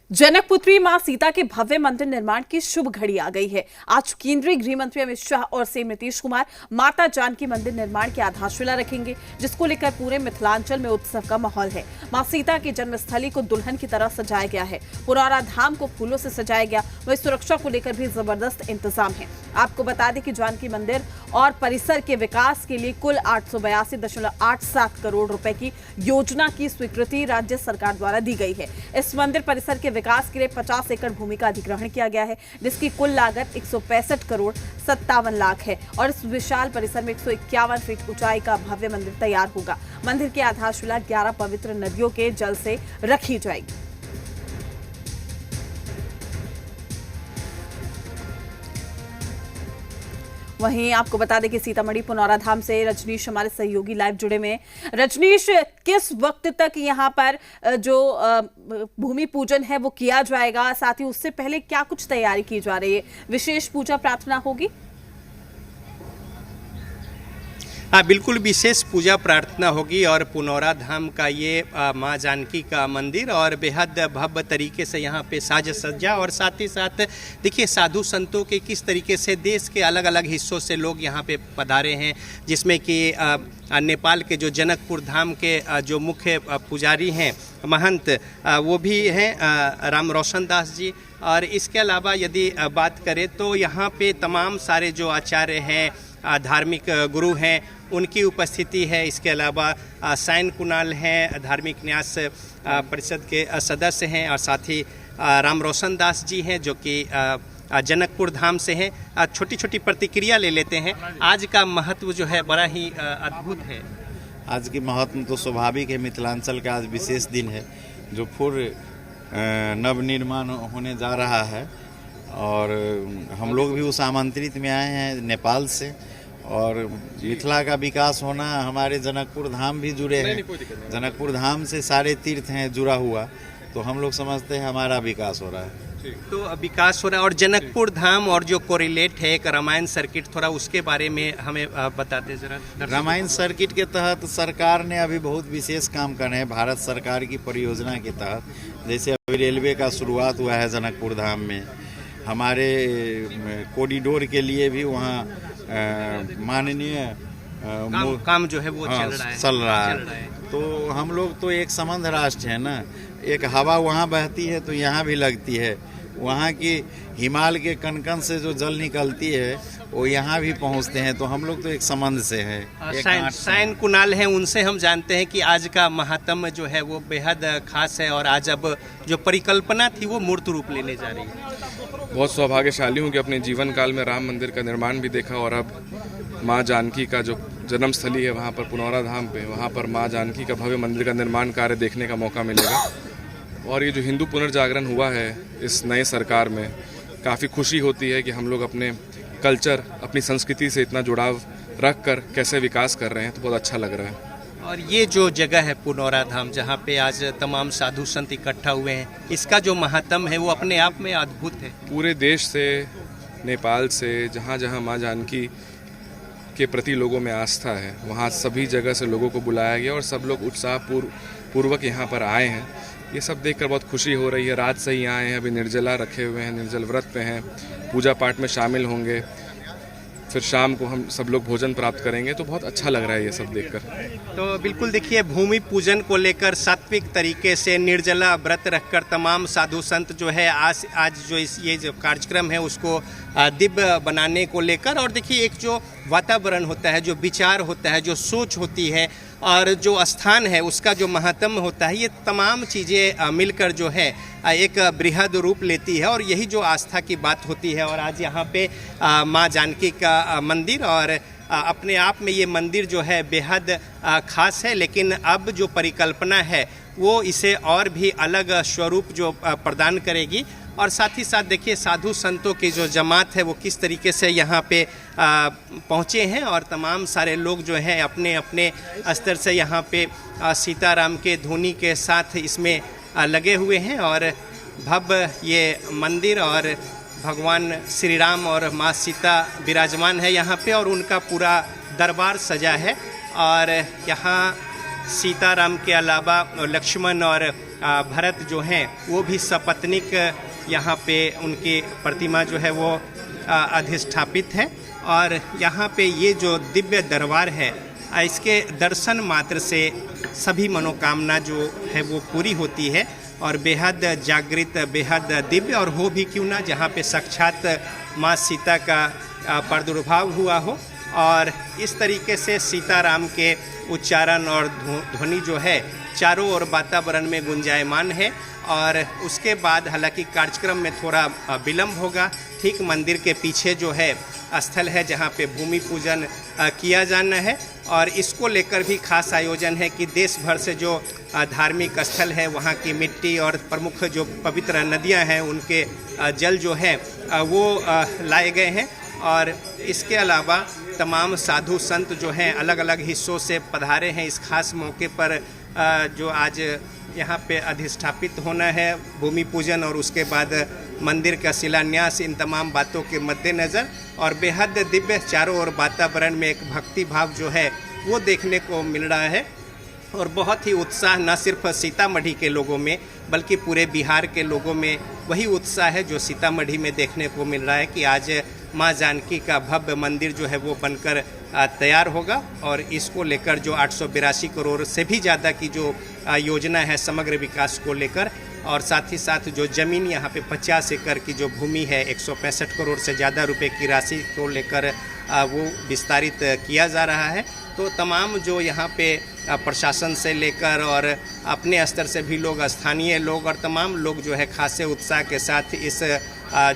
जनकपुत्री मां सीता के भव्य मंदिर निर्माण की शुभ घड़ी आ गई है। आज केंद्रीय गृह मंत्री अमित शाह और सीएम नीतीश कुमार माता जानकी मंदिर निर्माण की आधारशिला रखेंगे, जिसको लेकर पूरे मिथिलांचल में उत्सव का माहौल है। मां सीता की जन्मस्थली को दुल्हन की तरह सजाया गया है। पुनौरा धाम को फूलों से सजाया गया। वहीं सुरक्षा को लेकर भी जबरदस्त इंतजाम है। आपको बता दें कि जानकी मंदिर और परिसर के विकास के लिए कुल 882.87 करोड़ रुपए की योजना की स्वीकृति राज्य सरकार द्वारा दी गई है। इस मंदिर परिसर के विकास के लिए 50 एकड़ भूमि का अधिग्रहण किया गया है, जिसकी कुल लागत 165 करोड़ 57 लाख है और इस विशाल परिसर में 151 फीट ऊंचाई का भव्य मंदिर तैयार होगा। मंदिर की आधारशिला 11 पवित्र नदियों के जल से रखी जाएगी। वहीं आपको बता दें कि सीतामढ़ी पुनौरा धाम से रजनीश हमारे सहयोगी लाइव जुड़े में। रजनीश, किस वक्त तक यहां पर जो भूमि पूजन है वो किया जाएगा, साथ ही उससे पहले क्या कुछ तैयारी की जा रही है? विशेष पूजा प्रार्थना होगी? हाँ, बिल्कुल विशेष पूजा प्रार्थना होगी और पुनौरा धाम का ये माँ जानकी का मंदिर और बेहद भव्य तरीके से यहाँ पे साज सज्जा और साथ ही साथ देखिए साधु संतों के किस तरीके से देश के अलग अलग हिस्सों से लोग यहाँ पे पधारे हैं, जिसमें कि नेपाल के जो जनकपुर धाम के जो मुख्य पुजारी हैं महंत वो भी हैं राम रोशन दास जी। और इसके अलावा यदि बात करें तो यहाँ पे तमाम सारे जो आचार्य हैं, धार्मिक गुरु हैं, उनकी उपस्थिति है। इसके अलावा साइन कुणाल हैं, धार्मिक न्यास परिषद के सदस्य हैं और साथ ही राम रोशन दास जी हैं जो कि जनकपुर धाम से हैं। छोटी छोटी प्रतिक्रिया ले लेते हैं। आज का महत्व जो है बड़ा ही अद्भुत है। आज की महत्व तो स्वाभाविक है। मिथिलांचल का आज विशेष दिन है जो पूर्व नवनिर्माण होने जा रहा है और हम लोग भी उस आमंत्रित में आए हैं नेपाल से। और मिथिला का विकास होना, हमारे जनकपुर धाम भी जुड़े हैं, जनकपुर धाम से सारे तीर्थ हैं जुड़ा हुआ, तो हम लोग समझते हैं हमारा विकास हो रहा है। तो विकास हो रहा है और जनकपुर धाम और जो कोरिलेट है एक रामायण सर्किट, थोड़ा उसके बारे में हमें बताते जरा। रामायण सर्किट के तहत सरकार ने अभी बहुत विशेष काम कर रहे हैं। भारत सरकार की परियोजना के तहत जैसे अभी रेलवे का शुरुआत हुआ है जनकपुर धाम में, हमारे कॉरिडोर के लिए भी वहाँ माननीय काम जो है वो चल रहा है। तो हम लोग तो एक संबंध राष्ट्र है ना, एक हवा वहाँ बहती है तो यहाँ भी लगती है। वहाँ की हिमालय के कनकन से जो जल निकलती है वो यहाँ भी पहुँचते हैं, तो हम लोग तो एक संबंध से हैं। साइन कुणाल हैं, उनसे हम जानते हैं कि आज का महात्म जो है वो बेहद खास है और आज अब जो परिकल्पना थी वो मूर्त रूप लेने जा रही है। बहुत सौभाग्यशाली हूँ कि अपने जीवन काल में राम मंदिर का निर्माण भी देखा और अब माँ जानकी का जो जन्मस्थली है वहाँ पर पुनौरा धाम पे, वहाँ पर माँ जानकी का भव्य मंदिर का निर्माण कार्य देखने का मौका मिलेगा। और ये जो हिंदू पुनर्जागरण हुआ है इस नए सरकार में, काफ़ी खुशी होती है कि हम लोग अपने कल्चर, अपनी संस्कृति से इतना जुड़ाव रख कर कैसे विकास कर रहे हैं, तो बहुत अच्छा लग रहा है। और ये जो जगह है पुनौरा धाम जहाँ पे आज तमाम साधु संत इकट्ठा हुए हैं, इसका जो महत्व है वो अपने आप में अद्भुत है। पूरे देश से, नेपाल से, जहाँ जहाँ माँ जानकी के प्रति लोगों में आस्था है, वहाँ सभी जगह से लोगों को बुलाया गया और सब लोग उत्साहपूर्वक यहाँ पर आए हैं। ये सब देखकर बहुत खुशी हो रही है। रात से ही आए हैं, अभी निर्जला रखे हुए हैं, निर्जल व्रत पे हैं, पूजा पाठ में शामिल होंगे, फिर शाम को हम सब लोग भोजन प्राप्त करेंगे, तो बहुत अच्छा लग रहा है ये सब देखकर। तो बिल्कुल देखिए, भूमि पूजन को लेकर सात्विक तरीके से निर्जला व्रत रखकर तमाम साधु संत जो है आज जो ये जो कार्यक्रम है उसको दिव्य बनाने को लेकर, और देखिए एक जो वातावरण होता है, जो विचार होता है, जो सोच होती है और जो स्थान है उसका जो महत्व होता है, ये तमाम चीज़ें मिलकर जो है एक बृहद रूप लेती है और यही जो आस्था की बात होती है। और आज यहाँ पे माँ जानकी का मंदिर और अपने आप में ये मंदिर जो है बेहद खास है, लेकिन अब जो परिकल्पना है वो इसे और भी अलग स्वरूप जो प्रदान करेगी। और साथ ही साथ देखिए साधु संतों की जो जमात है वो किस तरीके से यहाँ पे पहुँचे हैं और तमाम सारे लोग जो हैं अपने अपने स्तर से यहाँ पे सीताराम के धुनी के साथ इसमें लगे हुए हैं और भव्य ये मंदिर और भगवान श्री राम और माँ सीता विराजमान है यहाँ पे और उनका पूरा दरबार सजा है। और यहाँ सीताराम के अलावा लक्ष्मण और भरत जो हैं वो भी सपत्नीक यहाँ पे उनकी प्रतिमा जो है वो अधिष्ठापित है। और यहाँ पे ये जो दिव्य दरबार है इसके दर्शन मात्र से सभी मनोकामना जो है वो पूरी होती है और बेहद जागृत, बेहद दिव्य और हो भी क्यों ना जहाँ पे साक्षात माँ सीता का प्रादुर्भाव हुआ हो। और इस तरीके से सीताराम के उच्चारण और ध्वनि जो है चारों ओर वातावरण में गुंजायमान है। और उसके बाद हालांकि कार्यक्रम में थोड़ा विलम्ब होगा। ठीक मंदिर के पीछे जो है स्थल है जहाँ पे भूमि पूजन किया जाना है और इसको लेकर भी खास आयोजन है कि देश भर से जो धार्मिक स्थल है वहाँ की मिट्टी और प्रमुख जो पवित्र नदियाँ हैं उनके जल जो है वो लाए गए हैं। और इसके अलावा तमाम साधु संत जो हैं अलग अलग हिस्सों से पधारे हैं इस खास मौके पर जो आज यहाँ पे अधिष्ठापित होना है भूमि पूजन और उसके बाद मंदिर का शिलान्यास। इन तमाम बातों के मद्देनज़र और बेहद दिव्य चारों ओर वातावरण में एक भक्ति भाव जो है वो देखने को मिल रहा है और बहुत ही उत्साह न सिर्फ सीतामढ़ी के लोगों में बल्कि पूरे बिहार के लोगों में वही उत्साह है जो सीतामढ़ी में देखने को मिल रहा है कि आज माँ जानकी का भव्य मंदिर जो है वो बनकर तैयार होगा। और इसको लेकर जो 882 करोड़ से भी ज़्यादा की जो योजना है समग्र विकास को लेकर और साथ ही साथ जो ज़मीन यहाँ पे 50 एकड़ की जो भूमि है 165 करोड़ से ज़्यादा रुपए की राशि को लेकर वो विस्तारित किया जा रहा है। तो तमाम जो यहाँ पे प्रशासन से लेकर और अपने स्तर से भी लोग, स्थानीय लोग और तमाम लोग जो है खासे उत्साह के साथ इस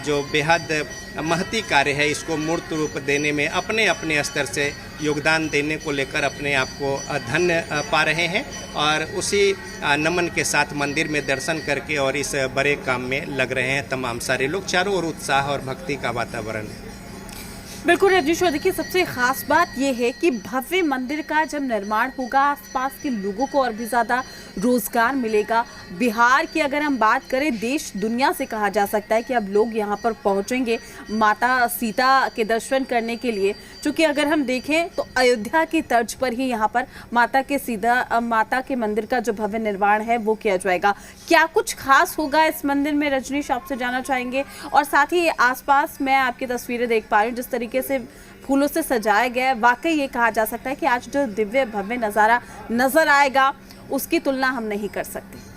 जो बेहद महती कार्य है इसको मूर्त रूप देने में अपने अपने स्तर से योगदान देने को लेकर अपने आप को धन्य पा रहे हैं और उसी नमन के साथ मंदिर में दर्शन करके और इस बड़े काम में लग रहे हैं तमाम सारे लोग। चारों ओर उत्साह और भक्ति का वातावरण है। बिल्कुल रजनीश, देखिए सबसे खास बात यह है कि भव्य मंदिर का जब निर्माण होगा आसपास के लोगों को और भी ज़्यादा रोजगार मिलेगा। बिहार की अगर हम बात करें देश दुनिया से कहा जा सकता है कि अब लोग यहाँ पर पहुँचेंगे माता सीता के दर्शन करने के लिए। चूँकि अगर हम देखें तो अयोध्या की तर्ज पर ही यहाँ पर माता के मंदिर का जो भव्य निर्माण है वो किया जाएगा। क्या कुछ खास होगा इस मंदिर में रजनीश, आपसे जानना चाहेंगे। और साथ ही आसपास मैं आपकी तस्वीरें देख पा रही हूँ जिस तरीके से फूलों से सजाया गया है, वाकई ये कहा जा सकता है कि आज जो दिव्य भव्य नज़ारा नजर आएगा उसकी तुलना हम नहीं कर सकते।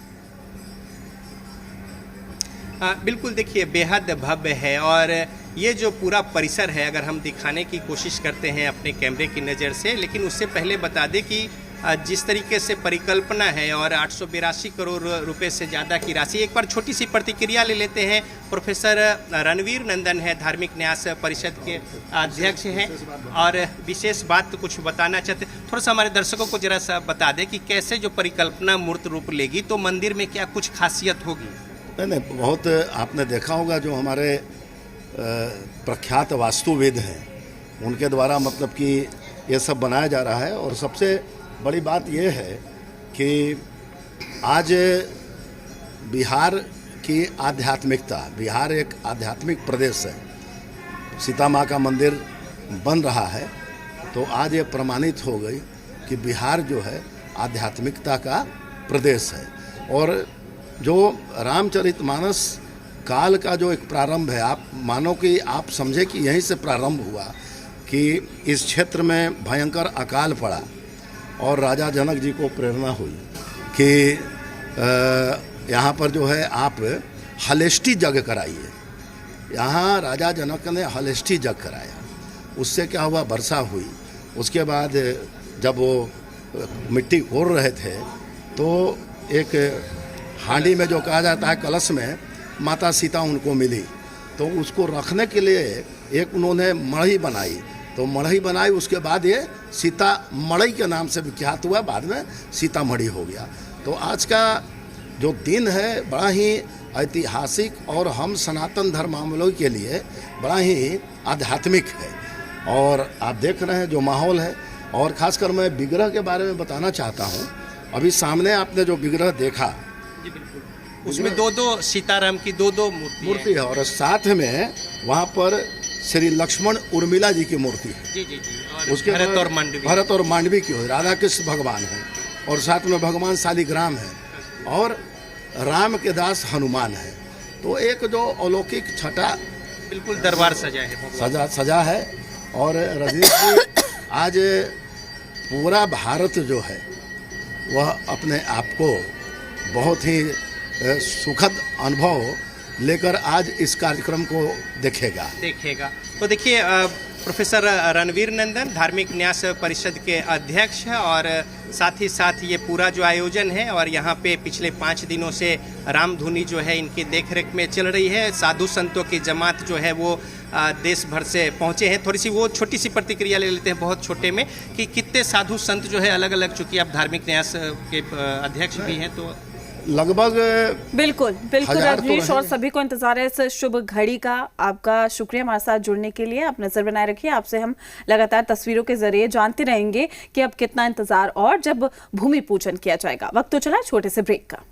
बिल्कुल, देखिए बेहद भव्य है और ये जो पूरा परिसर है अगर हम दिखाने की कोशिश करते हैं अपने कैमरे की नज़र से, लेकिन उससे पहले बता दें कि जिस तरीके से परिकल्पना है और 882 करोड़ रुपए से ज़्यादा की राशि। एक बार छोटी सी प्रतिक्रिया ले लेते हैं। प्रोफेसर रणवीर नंदन है, धार्मिक न्यास परिषद के अध्यक्ष हैं और विशेष बात कुछ बताना चाहते। थोड़ा सा हमारे दर्शकों को जरा सा बता दें कि कैसे जो परिकल्पना मूर्त रूप लेगी तो मंदिर में क्या कुछ खासियत होगी। नहीं, बहुत आपने देखा होगा जो हमारे प्रख्यात वास्तुविद हैं उनके द्वारा मतलब कि ये सब बनाया जा रहा है। और सबसे बड़ी बात यह है कि आज बिहार की आध्यात्मिकता, बिहार एक आध्यात्मिक प्रदेश है, सीता माँ का मंदिर बन रहा है तो आज ये प्रमाणित हो गई कि बिहार जो है आध्यात्मिकता का प्रदेश है। और जो रामचरितमानस काल का जो एक प्रारंभ है, आप मानो कि आप समझे कि यहीं से प्रारंभ हुआ कि इस क्षेत्र में भयंकर अकाल पड़ा और राजा जनक जी को प्रेरणा हुई कि यहाँ पर जो है आप हलेष्टि यज्ञ कराइए। यहाँ राजा जनक ने हलेष्टि यज्ञ कराया, उससे क्या हुआ, वर्षा हुई। उसके बाद जब वो मिट्टी कोर रहे थे तो एक हांडी में जो कहा जाता है कलश में माता सीता उनको मिली, तो उसको रखने के लिए एक उन्होंने मढ़ई बनाई। तो मढ़ई बनाई, उसके बाद ये सीता मढ़ई के नाम से विख्यात हुआ, बाद में सीतामढ़ी हो गया। तो आज का जो दिन है बड़ा ही ऐतिहासिक और हम सनातन धर्मावलंबी के लिए बड़ा ही आध्यात्मिक है। और आप देख रहे हैं जो माहौल है। और ख़ासकर मैं विग्रह के बारे में बताना चाहता हूँ। अभी सामने आपने जो विग्रह देखा उसमें दो सीताराम की दो मूर्ति है और साथ में वहाँ पर श्री लक्ष्मण उर्मिला जी की मूर्ति है। जी जी जी। और उसके भरत और मांडवी की हो, राधा कृष्ण भगवान हैं। और साथ में भगवान शालिग्राम है और राम के दास हनुमान है। तो एक जो अलौकिक छटा बिल्कुल दरबार सजा है। सजा है। और रजनीश जी, आज पूरा भारत जो है वह अपने आप को बहुत ही सुखद अनुभव लेकर आज इस कार्यक्रम को देखेगा। तो देखिए, प्रोफेसर रणवीर नंदन धार्मिक न्यास परिषद के अध्यक्ष हैं और साथ ही साथ ये पूरा जो आयोजन है और यहाँ पे पिछले 5 दिनों से रामधुनी जो है इनकी देखरेख में चल रही है। साधु संतों की जमात जो है वो देश भर से पहुँचे हैं। थोड़ी सी वो छोटी सी प्रतिक्रिया ले लेते हैं बहुत छोटे में कि कितने साधु संत जो है अलग अलग, चूँकि आप धार्मिक न्यास के अध्यक्ष भी हैं, तो लगभग बिल्कुल हजार तो रजनीश, और रहेंगे। सभी को इंतजार है इस शुभ घड़ी का। आपका शुक्रिया हमारे साथ जुड़ने के लिए। आप नजर बनाए रखिए, आपसे हम लगातार तस्वीरों के जरिए जानते रहेंगे कि अब कितना इंतजार और जब भूमि पूजन किया जाएगा। वक्त तो चला छोटे से ब्रेक का।